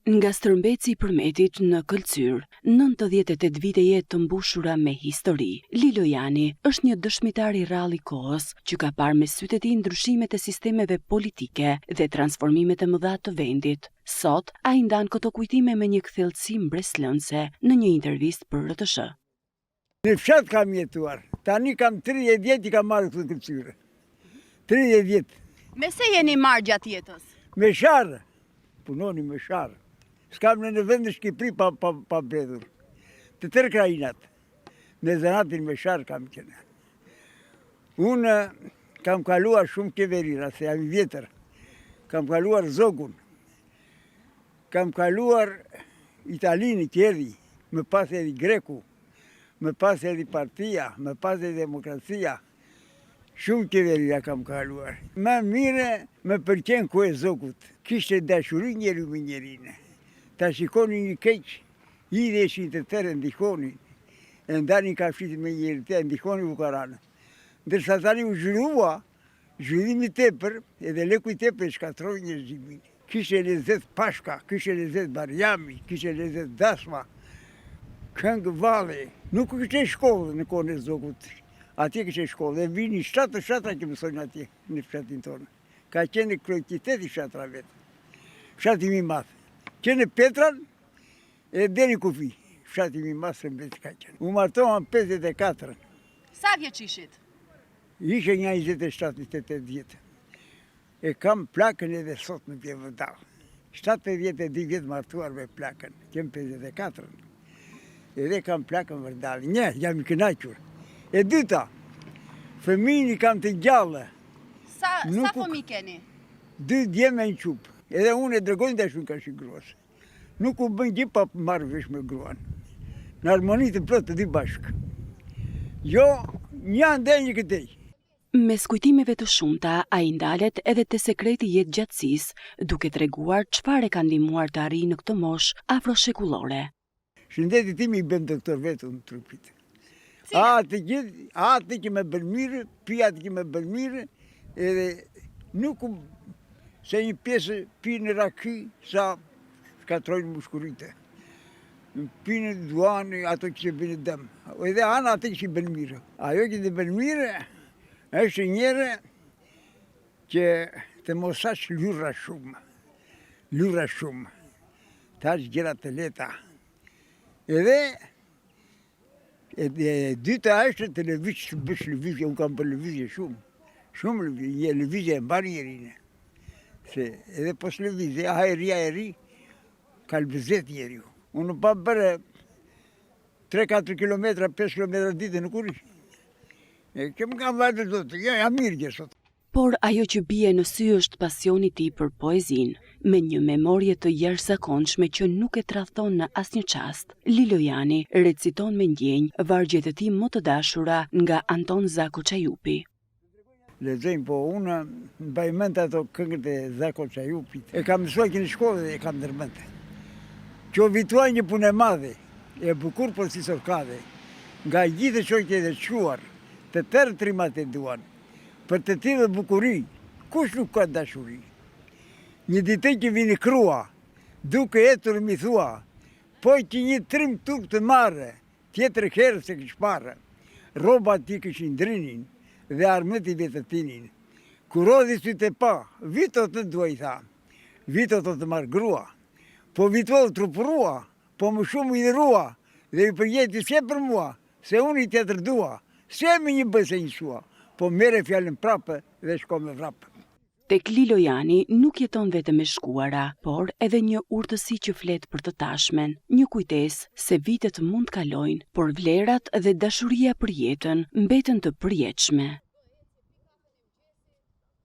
Nga stërmbeci i Përmetit në Këlcyr, 98 vite jetë të mbushura me histori. Lilo Jani është një dëshmitar i rrallë i kohës që ka parë me sytë e tij ndryshimet e sistemeve politike dhe transformimet e mëdha të vendit. Sot, ai ndan këto kujtime me një kthellësi mbreslënse në një intervistë për RTS. Në fshat kam jetuar. Tani kam 30 vjet i kam marrë këtë Këlcyr. 30 vjet. Me se jeni marrë gjatë jetës? Me sharë. Punoni me sharë. S'kam në vend në Shqipëri pa bledhur. Të tërë krajinat. Në zanatin me sharë kam qenë. Unë kam kaluar shumë qeverira, se jam i vjetër. Kam kaluar Zogun. Kam kaluar Italinë që erdhi. Më pas erdhi Greku. Më pas erdhi Partia. Më pas erdhi Demokracia. Shumë qeverira kam kaluar. Më mire më pëlqen ku e Zogut. Kishte dashuri njeri me njerinë. Ta shikoni një keq, hidheshin të tërë ndihoni, e ndani kafshit me njëri të ndihoni vukaranë. Ndërsa tani u zhurua, zhurimi tepër, edhe leku i tepër shkatroi njerëzimin. Kishe lezet Pashka, kishe lezet Barjami, kishe lezet Dasma, këngë valle. Nuk kishte shkollë në kohën e Zogut. Atje kishte shkollë, dhe vini 7 shatra që mësojnë atje në fshatin tonë. Ka qenë kryeqyteti shatra vetë. Fshati mi madh. Qenë Petran e deri kufi. Fshati mi madh se mbeti ka qenë. U martova në 54. Sa vjeç ishit? Ishe një 27-28 vjetë. E kam plakën edhe sot në Pjevëdal. 72 vjetë martuar me plakën. Kem 54. Edhe kam plakën vërdal. Një, jam i kënaqur. E dyta, fëmijën i kam të gjallë. Sa fëmijë keni? 2 djemë në qupë. Edhe unë e dërgojnë dhe shumë ka shi gruas. Nuk u bën gjithë pa marrë vesh me gruan. Në harmoni të plot të dy bashkë. Jo, një ndaj një këtej. Mes kujtimeve të shumta, ai ndalet edhe te sekreti i jetëgjatësisë, duke treguar çfarë ka ndihmuar të arrijë në këtë moshë afroshekullore. Shëndeti tim i bën doktor vetë në trupit. Atë që me bën mirë, pijat që me bën mirë, edhe nuk se një pjesë pinë raki sa shkatrojnë mushkurite. Pinë duani ato që bënë dëm. Edhe anë atë që bënë mirë. Ajo që të bënë mirë është njëre që të mosash lyra shumë. Lyra shumë. Ta është gjera të leta. Edhe dyta është të lëvish të bësh lëvizje. Unë kam për lëvizje shumë. Shumë lëvizje. Lëvizje e mbarë njerinë. Se edhe pos lëvizje, ri, kalbëzet njeri. Unë pa bërë 3-4 kilometra, 5 kilometra ditë në kurish. Që më kam vajtë do të, jam mirë gjë sot. Por ajo që bie në sy është pasioni i tij për poezinë, me një memorje të jashtëzakonshme që nuk e tradhton në asnjë çast. Lilo Jani reciton me ndjenjë vargjet e tij më të dashura nga Anton Zako Çajupi. Lexojmë, po unë mbaj mend ato këngët e Zako Çajupit. E kam mësuar që në shkollë dhe e kam ndërmend. Që o vituaj një punë e madhe, e bukur por si sorkade, nga gjithë shoqjet e çuar, të tërë trimat e duan, për të tillë bukuri, kush nuk ka dashuri. Një ditë që vini krua, duke etur mi thua, po që një trim turp të marrë, tjetër herë se kish parë, roba ti kishin drinin, dhe armët i vetëtinin. Kur rodhi sy të pa, vito të duaj tha, vito të marrë grua, po vito të truprua, po më shumë i rua, dhe i përjeti se për mua, se unë i tjetër dua, se me një bëse një shua, po mere fjallën prapë dhe shko me vrapë. Tek Lilo Jani nuk jeton vetëm me shkuara, por edhe një urtësi që flet për të tashmen, një kujtesë se vitet mund kalojnë, por vlerat dhe dashuria për jetën mbeten të përjetshme.